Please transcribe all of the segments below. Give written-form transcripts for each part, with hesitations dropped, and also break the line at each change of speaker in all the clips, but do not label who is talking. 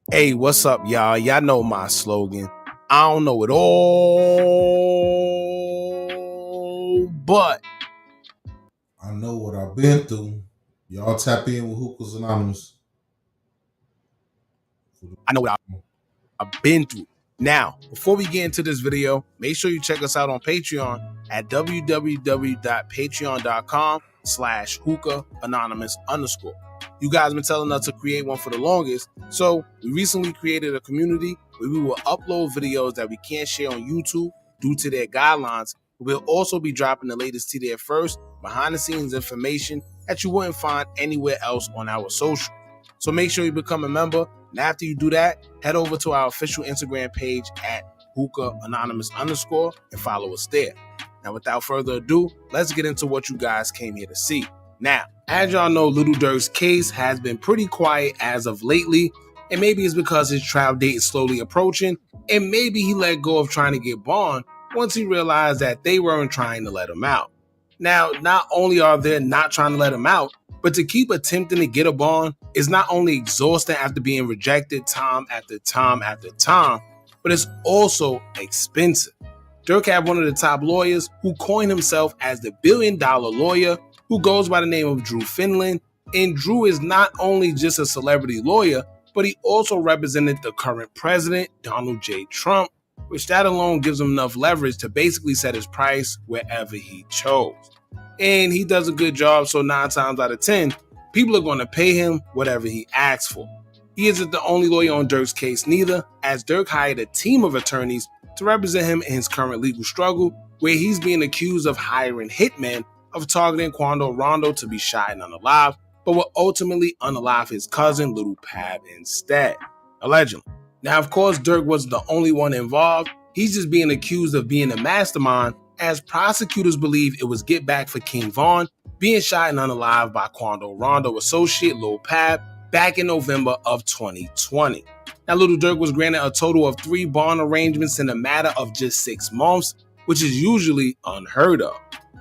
Hey, what's up, y'all? Y'all know my slogan. I don't know it all, but
I know what I've been through. Y'all tap in with Hookahs Anonymous.
I know what I've been through. Now, before we get into this video, make sure you check us out on Patreon at www.patreon.com/hookah_anonymous. You guys been telling us to create one for the longest, so we recently created a community where we will upload videos that we can't share on YouTube due to their guidelines. We'll also be dropping the latest to there first, behind the scenes information that you wouldn't find anywhere else on our social. So make sure you become a member. And after you do that, head over to our official Instagram page at hookah_anonymous and follow us there. Now, without further ado, let's get into what you guys came here to see. Now, as y'all know, Lil Durk's case has been pretty quiet as of lately, and maybe it's because his trial date is slowly approaching, and maybe he let go of trying to get bond once he realized that they weren't trying to let him out. Now, not only are they not trying to let him out, but to keep attempting to get a bond is not only exhausting after being rejected time after time after time, but it's also expensive. Durk had one of the top lawyers who coined himself as the $1 billion lawyer, who goes by the name of Drew Finland. And Drew is not only just a celebrity lawyer, but he also represented the current president, Donald J. Trump, which that alone gives him enough leverage to basically set his price wherever he chose. And he does a good job, so 9 times out of 10, people are going to pay him whatever he asks for. He isn't the only lawyer on Durk's case neither, as Durk hired a team of attorneys to represent him in his current legal struggle, where he's being accused of hiring hitmen of targeting Quando Rondo to be shot and unalive, but will ultimately unalive his cousin, Lil Pab, instead, allegedly. Now, of course, Durk wasn't the only one involved. He's just being accused of being a mastermind, as prosecutors believe it was get back for King Von being shot and unalive by Quando Rondo associate Lil Pab back in November of 2020. Now, Lil Durk was granted a total of 3 bond arrangements in a matter of just 6 months, which is usually unheard of.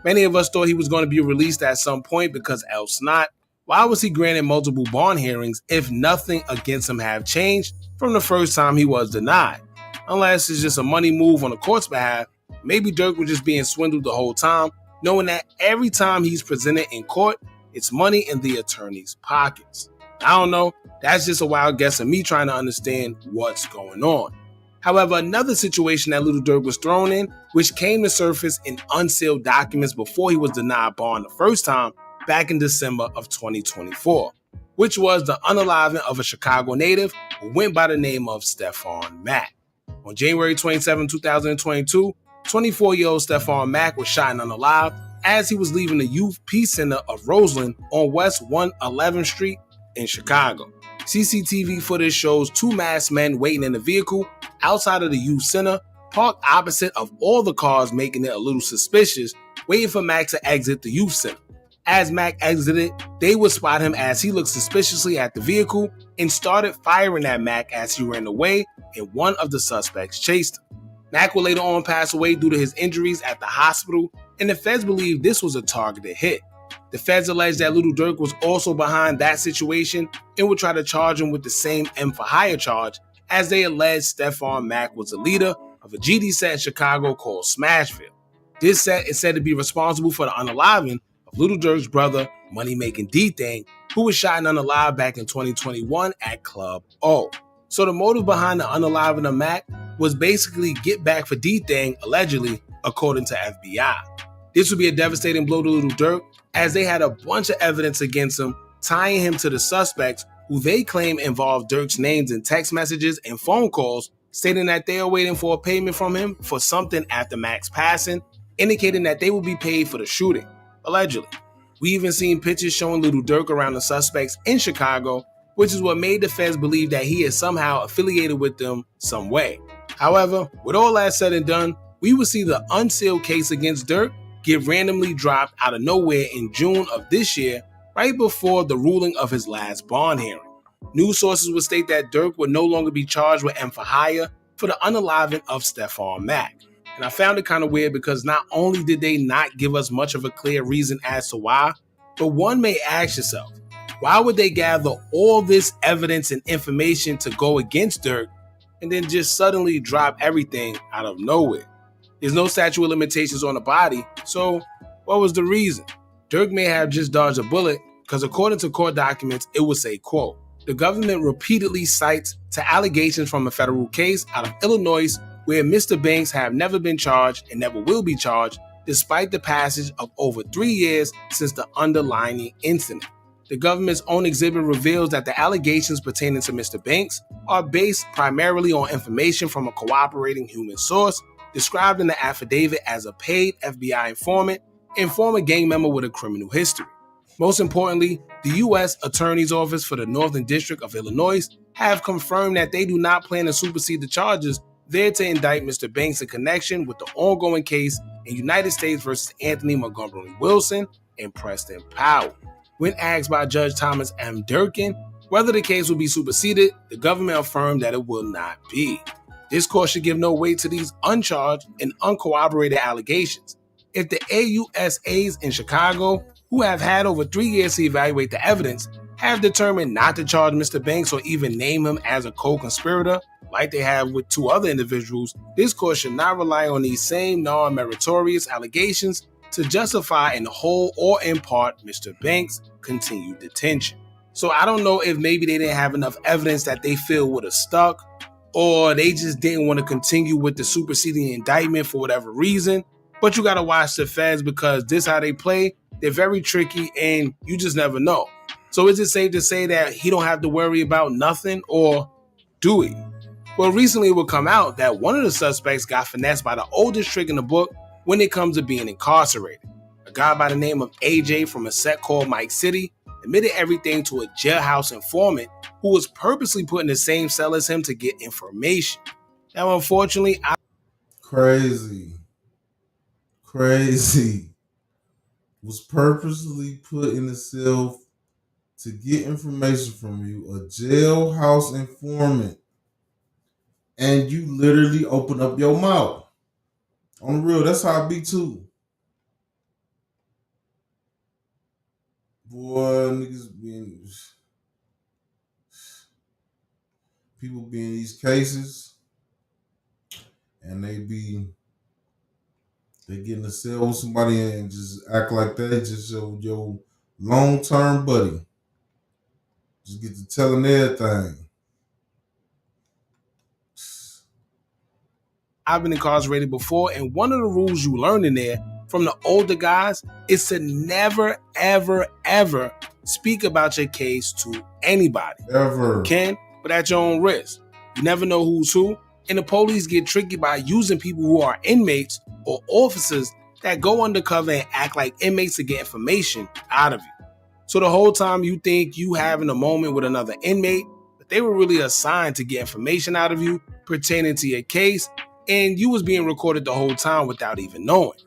Many of us thought he was going to be released at some point, because else not. Why was he granted multiple bond hearings if nothing against him have changed from the first time he was denied? Unless it's just a money move on the court's behalf. Maybe Durk was just being swindled the whole time, knowing that every time he's presented in court, it's money in the attorney's pockets. I don't know, that's just a wild guess of me trying to understand what's going on. However, another situation that Lil Durk was thrown in, which came to surface in unsealed documents before he was denied bond the first time, back in December of 2024, which was the unaliving of a Chicago native who went by the name of Stefon Mack. On January 27, 2022, 24-year-old Stefon Mack was shot and unalive as he was leaving the Youth Peace Center of Roseland on West 111th Street in Chicago. CCTV footage shows 2 masked men waiting in a vehicle outside of the youth center, parked opposite of all the cars, making it a little suspicious, waiting for Mack to exit the youth center. As Mack exited, they would spot him as he looked suspiciously at the vehicle and started firing at Mack as he ran away, and one of the suspects chased him. Mack would later on pass away due to his injuries at the hospital, and the feds believe this was a targeted hit. The feds allege that Lil Durk was also behind that situation and would try to charge him with the same M for hire charge, as they allege Stefon Mack was the leader of a GD set in Chicago called Smashville. This set is said to be responsible for the unaliving of Lil Durk's brother, money-making DThang, who was shot and unalive back in 2021 at Club O. So the motive behind the unaliving of Mack was basically get back for DThang, allegedly, according to FBI. This would be a devastating blow to Lil Durk, as they had a bunch of evidence against him, tying him to the suspects who they claim involved Durk's names in text messages and phone calls, stating that they are waiting for a payment from him for something after Mack's passing, indicating that they will be paid for the shooting, allegedly. We even seen pictures showing Lil Durk around the suspects in Chicago, which is what made the feds believe that he is somehow affiliated with them some way. However, with all that said and done, we will see the unsealed case against Durk get randomly dropped out of nowhere in June of this year, right before the ruling of his last bond hearing. News sources would state that Durk would no longer be charged with M for hire for the unaliving of Stefon Mack. And I found it kind of weird, because not only did they not give us much of a clear reason as to why, but one may ask yourself, Why would they gather all this evidence and information to go against Durk and then just suddenly drop everything out of nowhere? There's no statute of limitations on the body, so what was the reason? Durk may have just dodged a bullet because according to court documents, it would say, quote, "The government repeatedly cites to allegations from a federal case out of Illinois where Mr. Banks have never been charged and never will be charged despite the passage of over 3 years since the underlying incident. The government's own exhibit reveals that the allegations pertaining to Mr. Banks are based primarily on information from a cooperating human source described in the affidavit as a paid FBI informant and former gang member with a criminal history. Most importantly, the U.S. Attorney's Office for the Northern District of Illinois have confirmed that they do not plan to supersede the charges there to indict Mr. Banks in connection with the ongoing case in United States versus Anthony Montgomery Wilson and Preston Powell. When asked by Judge Thomas M. Durkin whether the case will be superseded, the government affirmed that it will not be. This court should give no weight to these uncharged and uncorroborated allegations. If the AUSAs in Chicago, who have had over 3 years to evaluate the evidence, have determined not to charge Mr. Banks or even name him as a co-conspirator, like they have with 2 other individuals, this court should not rely on these same non-meritorious allegations to justify in whole or in part Mr. Banks' continued detention. So I don't know if maybe they didn't have enough evidence that they feel would have stuck, or they just didn't want to continue with the superseding indictment for whatever reason. But you gotta watch the feds because this how they play. They're very tricky and you just never know. So is it safe to say that he don't have to worry about nothing, or do he? Well, recently it will come out that one of the suspects got finessed by the oldest trick in the book when it comes to being incarcerated. A guy by the name of AJ from a set called Mike City admitted everything to a jailhouse informant who was purposely put in the same cell as him to get information. Now, unfortunately,
Crazy. Was purposely put in the cell to get information from you, a jailhouse informant, and you literally open up your mouth. On the real, that's how I be too. Boy, niggas being, people be in these cases and they get in the cell with somebody and just act like that, just your long-term buddy. Just get to telling everything.
I've been incarcerated before, and one of the rules you learn in there from the older guys is to never, ever, ever speak about your case to anybody.
Ever.
You can, but at your own risk. You never know who's who, and the police get tricky by using people who are inmates or officers that go undercover and act like inmates to get information out of you. So the whole time you think you having a moment with another inmate, but they were really assigned to get information out of you pertaining to your case, and you was being recorded the whole time without even knowing.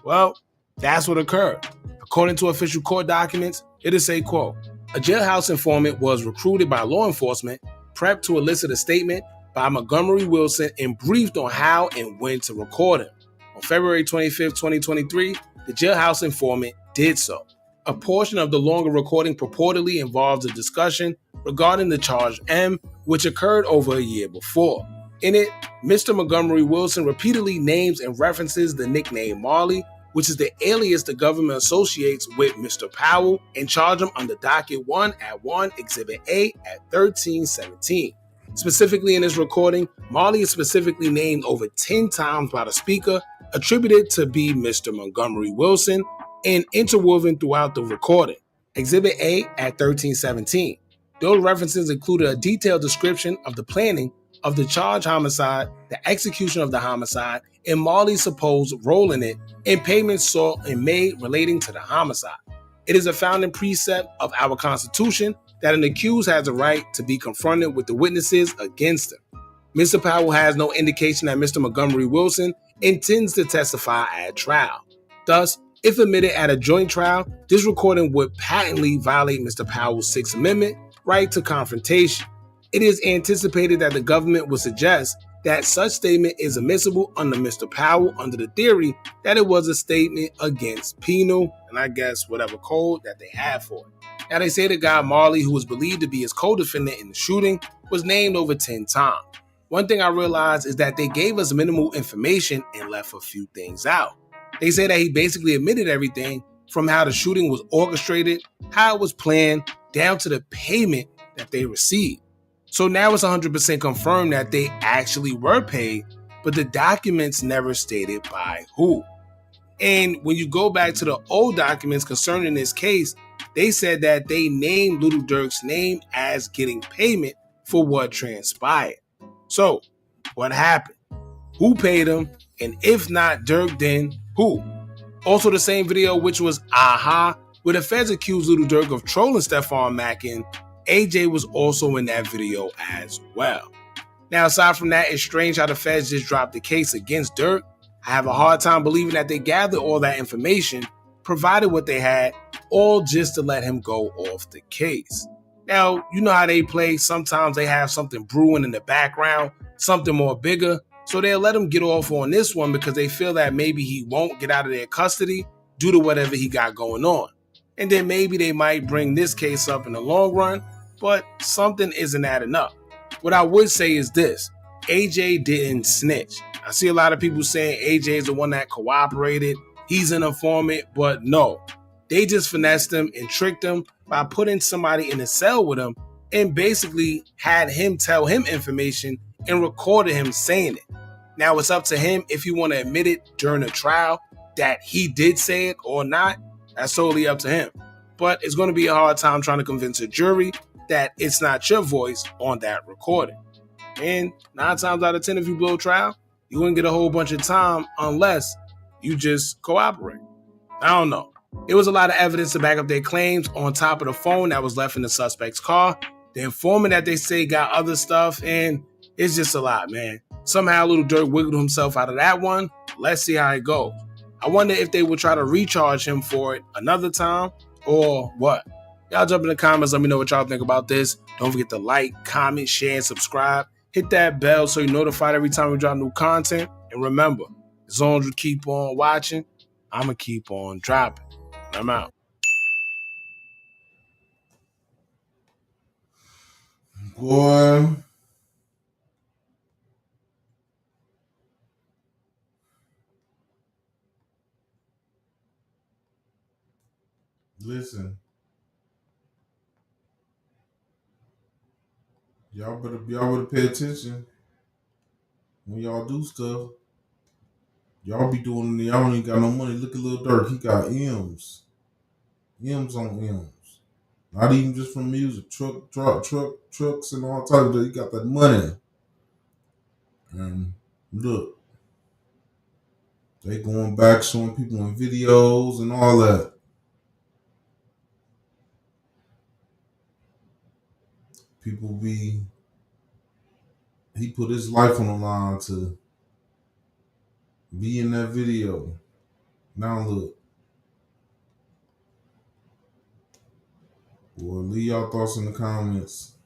Well, that's what occurred. According to official court documents, it is a quote, "A jailhouse informant was recruited by law enforcement, prepped to elicit a statement by Montgomery Wilson, and briefed on how and when to record him. On February 25th, 2023, the jailhouse informant did so. A portion of the longer recording purportedly involves a discussion regarding the charge M, which occurred over a year before. In it, Mr. Montgomery Wilson repeatedly names and references the nickname Marley, which is the alias the government associates with Mr. Powell, and charge him under Docket 1 at 1 Exhibit A at 1317. Specifically in this recording, Marley is specifically named over 10 times by the speaker, attributed to be Mr. Montgomery Wilson, and interwoven throughout the recording. Exhibit A at 1317. Those references included a detailed description of the planning of the charged homicide, the execution of the homicide, and Marley's supposed role in it, and payments sought and made relating to the homicide. It is a founding precept of our Constitution that an accused has a right to be confronted with the witnesses against him. Mr. Powell has no indication that Mr. Montgomery Wilson intends to testify at trial. Thus, if admitted at a joint trial, this recording would patently violate Mr. Powell's Sixth Amendment right to confrontation. It is anticipated that the government would suggest that such statement is admissible under Mr. Powell under the theory that it was a statement against penal, and I guess whatever code that they have for it. Now they say the guy Marley, who was believed to be his co-defendant in the shooting, was named over 10 times. One thing I realized is that they gave us minimal information and left a few things out. They say that he basically admitted everything from how the shooting was orchestrated, how it was planned, down to the payment that they received. So now it's 100% confirmed that they actually were paid, but the documents never stated by who. And when you go back to the old documents concerning this case, they said that they named Lil Durk's name as getting payment for what transpired. So, what happened? Who paid him? And if not Durk, then who? Also, the same video, which was Aha, where the feds accused Lil Durk of trolling Stefon Mack, and AJ was also in that video as well. Now, aside from that, it's strange how the feds just dropped the case against Durk. I have a hard time believing that they gathered all that information, provided what they had, all just to let him go off the case. Now, you know how they play. Sometimes they have something brewing in the background, something more bigger, so they'll let him get off on this one because they feel that maybe he won't get out of their custody due to whatever he got going on. And then maybe they might bring this case up in the long run, but something isn't adding up. What I would say is this: AJ didn't snitch. I see a lot of people saying AJ is the one that cooperated, he's an informant, but no. They just finessed him and tricked him by putting somebody in a cell with him and basically had him tell him information and recorded him saying it. Now it's up to him if he want to admit it during the trial that he did say it or not. That's totally up to him. But it's going to be a hard time trying to convince a jury that it's not your voice on that recording. And 9 times out of 10, if you blow trial, you wouldn't get a whole bunch of time unless you just cooperate. I don't know. There was a lot of evidence to back up their claims on top of the phone that was left in the suspect's car. The informant that they say got other stuff, and it's just a lot, man. Somehow Lil Durk wiggled himself out of that one. Let's see how it goes. I wonder if they will try to recharge him for it another time or what. Y'all jump in the comments. Let me know what y'all think about this. Don't forget to like, comment, share, and subscribe. Hit that bell so you're notified every time we drop new content. And remember, as long as you keep on watching, I'm going to keep on dropping. I'm out.
Boy. Listen. Y'all better pay attention when y'all do stuff. Y'all be doing, y'all ain't got no money. Look at Lil Durk. He got M's. M's on M's. Not even just from music. Trucks and all types of. He got that money. And look, they going back showing people in videos and all that. He put his life on the line to be in that video. Now look. Boy, leave y'all thoughts in the comments.